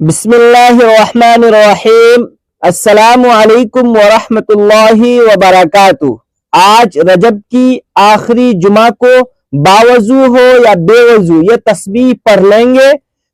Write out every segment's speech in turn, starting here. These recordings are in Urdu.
بسم اللہ الرحمن الرحیم۔ السلام علیکم ورحمۃ اللہ وبرکاتہ۔ آج رجب کی آخری جمعہ کو باوضو ہو یا بے وضو یہ تسبیح پڑھ لیں گے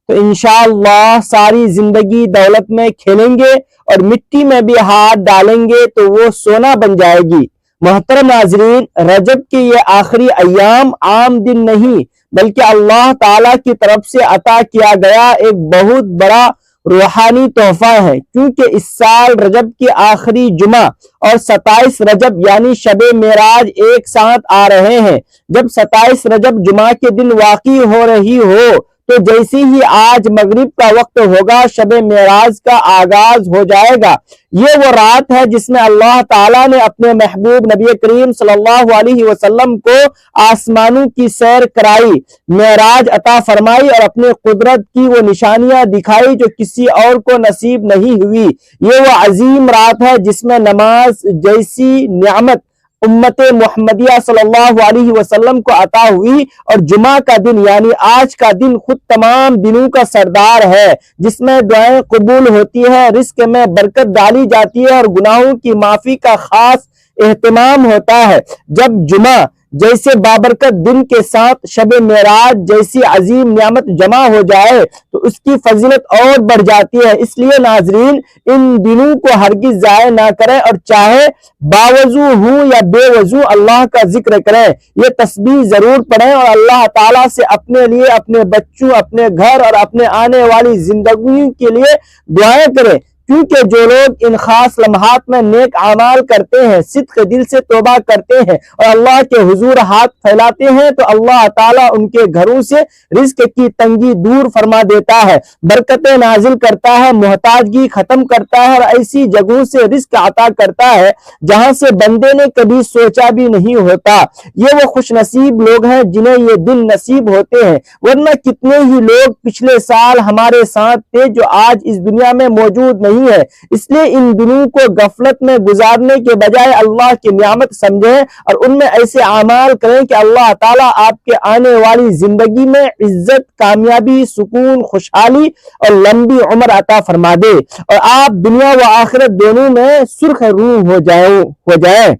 تو انشاءاللہ ساری زندگی دولت میں کھیلیں گے اور مٹی میں بھی ہاتھ ڈالیں گے تو وہ سونا بن جائے گی۔ محترم ناظرین، رجب کے یہ آخری ایام عام دن نہیں بلکہ اللہ تعالیٰ کی طرف سے عطا کیا گیا ایک بہت بڑا روحانی تحفہ ہے، کیونکہ اس سال رجب کی آخری جمعہ اور 27 رجب یعنی شب معراج ایک ساتھ آ رہے ہیں۔ جب 27 رجب جمعہ کے دن واقع ہو رہی ہو تو جیسے ہی آج مغرب کا وقت ہوگا شب معراج کا آغاز ہو جائے گا۔ یہ وہ رات ہے جس میں اللہ تعالیٰ نے اپنے محبوب نبی کریم صلی اللہ علیہ وسلم کو آسمانوں کی سیر کرائی، معراج عطا فرمائی اور اپنے قدرت کی وہ نشانیاں دکھائی جو کسی اور کو نصیب نہیں ہوئی۔ یہ وہ عظیم رات ہے جس میں نماز جیسی نعمت امت محمدیہ صلی اللہ علیہ وسلم کو عطا ہوئی، اور جمعہ کا دن یعنی آج کا دن خود تمام دنوں کا سردار ہے، جس میں دعائیں قبول ہوتی ہے، رزق میں برکت ڈالی جاتی ہے اور گناہوں کی معافی کا خاص اہتمام ہوتا ہے۔ جب جمعہ جیسے بابرکت دن کے ساتھ شب معراج جیسی عظیم نعمت جمع ہو جائے تو اس کی فضیلت اور بڑھ جاتی ہے۔ اس لیے ناظرین، ان دنوں کو ہرگز ضائع نہ کریں اور چاہے باوضو ہوں یا بے وضو اللہ کا ذکر کریں، یہ تسبیح ضرور پڑھیں اور اللہ تعالیٰ سے اپنے لیے، اپنے بچوں، اپنے گھر اور اپنے آنے والی زندگی کے لیے دعائیں کریں، کیونکہ جو لوگ ان خاص لمحات میں نیک اعمال کرتے ہیں، صدق دل سے توبہ کرتے ہیں اور اللہ کے حضور ہاتھ پھیلاتے ہیں تو اللہ تعالیٰ ان کے گھروں سے رزق کی تنگی دور فرما دیتا ہے، برکتیں نازل کرتا ہے، محتاجگی ختم کرتا ہے اور ایسی جگہوں سے رزق عطا کرتا ہے جہاں سے بندے نے کبھی سوچا بھی نہیں ہوتا۔ یہ وہ خوش نصیب لوگ ہیں جنہیں یہ دن نصیب ہوتے ہیں، ورنہ کتنے ہی لوگ پچھلے سال ہمارے ساتھ تھے جو آج اس دنیا میں موجود نہیں ہے۔ اس لیے ان دنوں کو غفلت میں گزارنے کے بجائے اللہ کی نعمت سمجھیں اور ان میں ایسے اعمال کریں کہ اللہ تعالیٰ آپ کے آنے والی زندگی میں عزت، کامیابی، سکون، خوشحالی اور لمبی عمر عطا فرما دے اور آپ دنیا و آخرت دونوں میں سرخ روح ہو جائیں۔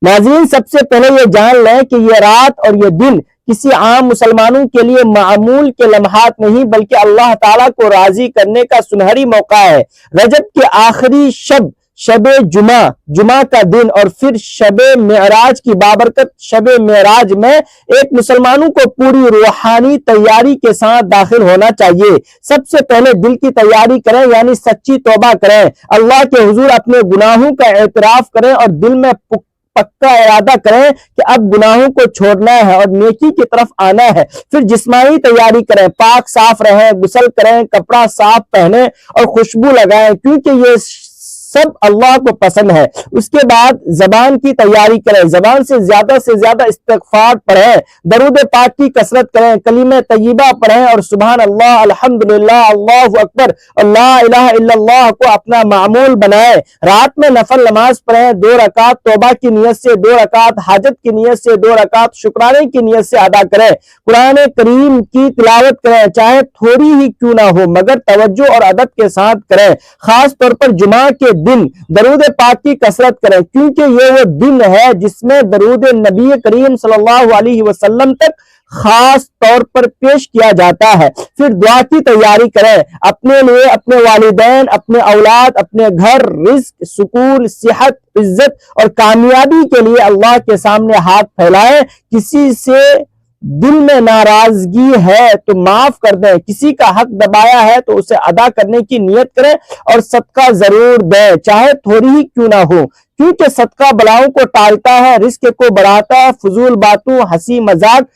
ناظرین، سب سے پہلے یہ جان لیں کہ یہ رات اور یہ دن کسی عام مسلمانوں کے لیے معمول کے لمحات نہیں بلکہ اللہ تعالیٰ کو راضی کرنے کا سنہری موقع ہے۔ رجب کی آخری شب جمعہ کا دن اور پھر شب معراج کی بابرکت شب معراج میں ایک مسلمانوں کو پوری روحانی تیاری کے ساتھ داخل ہونا چاہیے۔ سب سے پہلے دل کی تیاری کریں یعنی سچی توبہ کریں، اللہ کے حضور اپنے گناہوں کا اعتراف کریں اور دل میں پکا ارادہ کریں کہ اب گناہوں کو چھوڑنا ہے اور نیکی کی طرف آنا ہے۔ پھر جسمانی تیاری کریں، پاک صاف رہیں، غسل کریں، کپڑا صاف پہنیں اور خوشبو لگائیں کیونکہ یہ سب اللہ کو پسند ہے۔ اس کے بعد زبان کی تیاری کریں، زبان سے زیادہ استغفار پڑھیں، درود پاک کی کثرت کریں، کلمہ طیبہ پڑھیں اور سبحان اللہ، الحمدللہ، اللہ اکبر اور لا الہ الا اللہ کو اپنا معمول بنائیں۔ رات میں نفل نماز پڑھیں، 2 رکعت توبہ کی نیت سے، 2 رکعت حاجت کی نیت سے، 2 رکعت شکرانے کی نیت سے ادا کریں۔ قرآن کریم کی تلاوت کریں، چاہے تھوڑی ہی کیوں نہ ہو مگر توجہ اور ادب کے ساتھ کریں۔ خاص طور پر جمعہ کے دن درود پاک کی کثرت کریں کیونکہ یہ وہ دن ہے جس میں درود نبی کریم صلی اللہ علیہ وسلم تک خاص طور پر پیش کیا جاتا ہے۔ پھر دعا کی تیاری کریں، اپنے لیے، اپنے والدین، اپنے اولاد، اپنے گھر، رزق، سکون، صحت، عزت اور کامیابی کے لیے اللہ کے سامنے ہاتھ پھیلائیں۔ کسی سے دل میں ناراضگی ہے تو معاف کر دیں، کسی کا حق دبایا ہے تو اسے ادا کرنے کی نیت کریں اور صدقہ ضرور دیں، چاہے تھوڑی ہی کیوں نہ ہو، کیونکہ صدقہ بلاؤں کو ٹالتا ہے، رزق کو بڑھاتا ہے۔ فضول باتوں، ہنسی مذاق،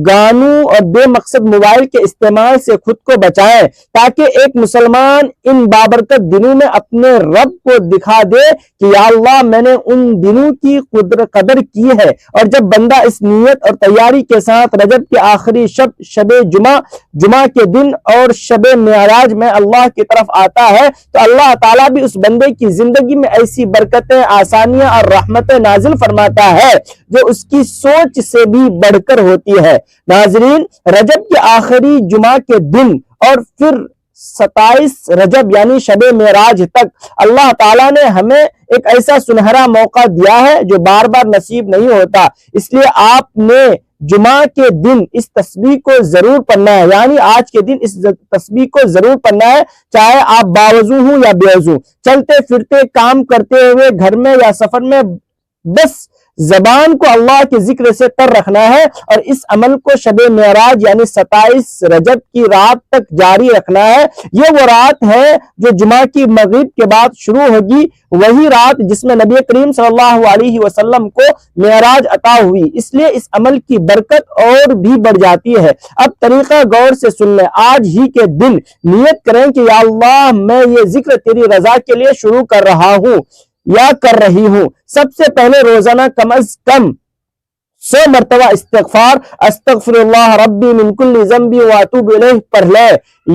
گانوں اور بے مقصد موبائل کے استعمال سے خود کو بچائیں تاکہ ایک مسلمان ان بابرکت دنوں میں اپنے رب کو دکھا دے کہ یا اللہ میں نے ان دنوں کی قدر کی ہے۔ اور جب بندہ اس نیت اور تیاری کے ساتھ رجب کے آخری شب جمعہ کے دن اور شب معراج میں اللہ کی طرف آتا ہے تو اللہ تعالیٰ بھی اس بندے کی زندگی میں ایسی برکتیں، آسانیاں اور رحمتیں نازل فرماتا ہے جو اس کی سوچ سے بھی بڑھ کر ہوتی ہے۔ ناظرین، رجب کے آخری جمعہ کے دن اور پھر 27 رجب یعنی شب معراج تک اللہ تعالیٰ نے ہمیں ایک ایسا سنہرا موقع دیا ہے جو بار بار نصیب نہیں ہوتا، اس لیے آپ نے جمعہ کے دن اس تسبیح کو ضرور پڑھنا ہے، یعنی آج کے دن اس تسبیح کو ضرور پڑھنا ہے، چاہے آپ باوضو ہوں یا بے وضو، چلتے پھرتے کام کرتے ہوئے گھر میں یا سفر میں، بس زبان کو اللہ کے ذکر سے تر رکھنا ہے اور اس عمل کو شب معراج یعنی 27 رجب کی رات تک جاری رکھنا ہے۔ یہ وہ رات ہے جو جمعہ کی مغرب کے بعد شروع ہوگی، وہی رات جس میں نبی کریم صلی اللہ علیہ وسلم کو معراج عطا ہوئی، اس لیے اس عمل کی برکت اور بھی بڑھ جاتی ہے۔ اب طریقہ غور سے سن لیں، آج ہی کے دن نیت کریں کہ یا اللہ میں یہ ذکر تیری رضا کے لیے شروع کر رہا ہوں یا کر رہی ہوں۔ سب سے پہلے روزانہ کم از کم 100 مرتبہ استغفار استغفر اللہ ربی من کل ذنب واتوب الیہ پڑھ لے،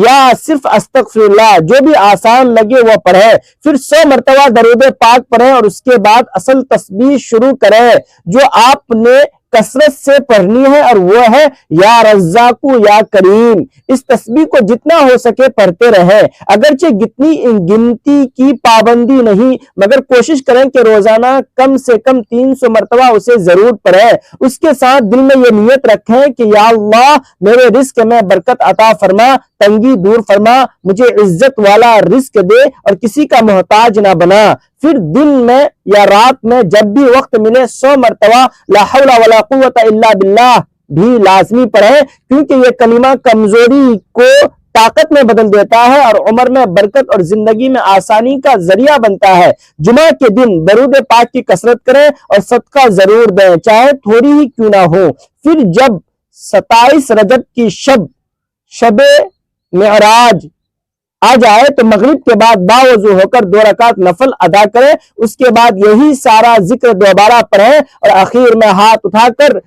یا صرف استغفر اللہ جو بھی آسان لگے وہ پڑھے، پھر 100 مرتبہ درود پاک پڑھیں اور اس کے بعد اصل تسبیح شروع کریں جو آپ نے کثرت سے پڑھنی ہے، اور وہ ہے یا رزاق یا کریم۔ اس تسبیح کو جتنا ہو سکے پڑھتے رہیں، اگرچہ گنتی کی پابندی نہیں، مگر کوشش کریں کہ روزانہ کم سے کم 300 مرتبہ اسے ضرور پڑھیں۔ اس کے ساتھ دل میں یہ نیت رکھیں کہ یا اللہ میرے رزق میں برکت عطا فرما، تنگی دور فرما، مجھے عزت والا رزق دے اور کسی کا محتاج نہ بنا۔ پھر دن میں یا رات میں جب بھی وقت ملے 100 مرتبہ لا حول ولا قوت الا باللہ بھی لازمی پڑھیں، کیونکہ یہ کلمہ کمزوری کو طاقت میں بدل دیتا ہے اور عمر میں برکت اور زندگی میں آسانی کا ذریعہ بنتا ہے۔ جمعہ کے دن درود پاک کی کثرت کریں اور صدقہ ضرور دیں، چاہے تھوڑی ہی کیوں نہ ہو۔ پھر جب 27 رجب کی شب معراج آ جائے تو مغرب کے بعد باوضو ہو کر 2 رکعت نفل ادا کریں، اس کے بعد یہی سارا ذکر دوبارہ پڑھیں اور آخر میں ہاتھ اٹھا کر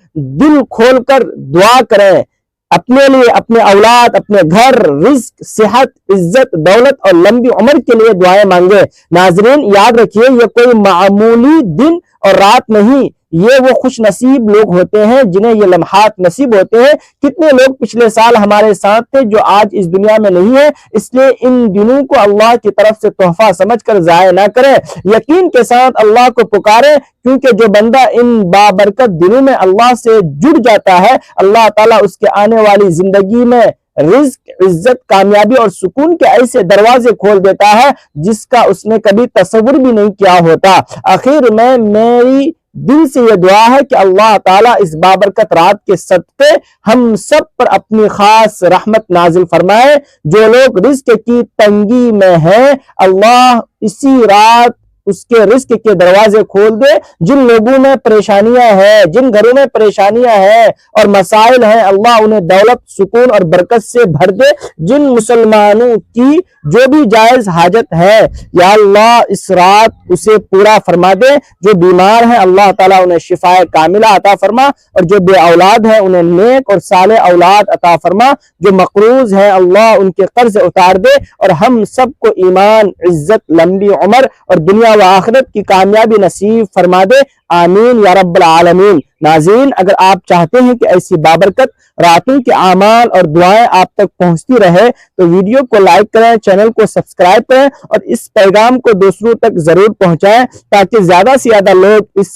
دل کھول کر دعا کریں، اپنے لیے، اپنے اولاد، اپنے گھر، رزق، صحت، عزت، دولت اور لمبی عمر کے لیے دعائیں مانگیں۔ ناظرین یاد رکھیے، یہ کوئی معمولی دن اور رات نہیں، یہ وہ خوش نصیب لوگ ہوتے ہیں جنہیں یہ لمحات نصیب ہوتے ہیں۔ کتنے لوگ پچھلے سال ہمارے ساتھ تھے جو آج اس دنیا میں نہیں ہے، اس لیے ان دنوں کو اللہ کی طرف سے تحفہ سمجھ کر ضائع نہ کریں، یقین کے ساتھ اللہ کو پکاریں، کیونکہ جو بندہ ان بابرکت دنوں میں اللہ سے جڑ جاتا ہے، اللہ تعالیٰ اس کے آنے والی زندگی میں رزق، عزت، کامیابی اور سکون کے ایسے دروازے کھول دیتا ہے جس کا اس نے کبھی تصور بھی نہیں کیا ہوتا۔ آخر میں میری دل سے یہ دعا ہے کہ اللہ تعالیٰ اس بابرکت رات کے صدقے ہم سب پر اپنی خاص رحمت نازل فرمائے۔ جو لوگ رزق کی تنگی میں ہیں، اللہ اسی رات اس کے رزق کے دروازے کھول دے۔ جن لوگوں میں پریشانیاں ہیں، جن گھروں میں پریشانیاں ہیں اور مسائل ہیں، اللہ انہیں دولت، سکون اور برکت سے بھر دے۔ جن مسلمانوں کی جو بھی جائز حاجت ہے، یا اللہ اس رات اسے پورا فرما دے۔ جو بیمار ہیں اللہ تعالیٰ انہیں شفاء کاملہ عطا فرما، اور جو بے اولاد ہیں انہیں نیک اور صالح اولاد عطا فرما۔ جو مقروض ہیں اللہ ان کے قرض اتار دے، اور ہم سب کو ایمان، عزت، لمبی عمر اور دنیا و آخرت کی کامیابی نصیب فرما دے، آمین یا رب العالمین۔ ناظرین اگر آپ چاہتے ہیں کہ ایسی بابرکت راتوں کے اعمال اور دعائیں آپ تک پہنچتی رہے تو ویڈیو کو لائک کریں، چینل کو سبسکرائب کریں اور اس پیغام کو دوسروں تک ضرور پہنچائیں تاکہ زیادہ سے زیادہ لوگ اس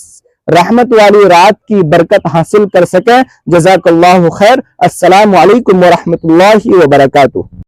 رحمت والی رات کی برکت حاصل کر سکیں۔ جزاک اللہ خیر۔ السلام علیکم ورحمۃ اللہ وبرکاتہ۔